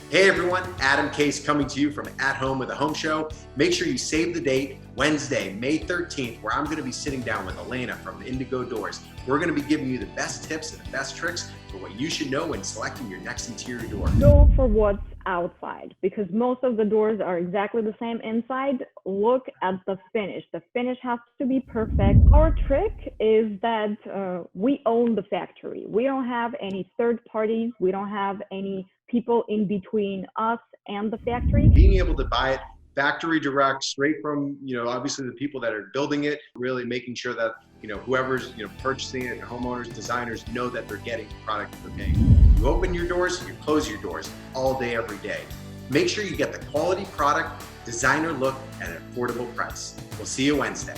Hey everyone, Adam Kayce coming to you from At Home with a Home Show. Make sure you save the date, Wednesday, May 13th, where I'm going to be sitting down with Elena from Indigo Doors. We're going to be giving you the best tips and the best tricks for what you should know when selecting your next interior door. Go for what's outside because most of the doors are exactly the same inside. Look at the finish. The finish has to be perfect. Our trick is that we own the factory. We don't have any third parties. We don't have any people in between us and the factory. Being able to buy it factory direct, straight from, obviously the people that are building it, really making sure that, whoever's, purchasing it, homeowners, designers know that they're getting the product that they're paying. You open your doors, you close your doors all day, every day. Make sure you get the quality product, designer look at an affordable price. We'll see you Wednesday.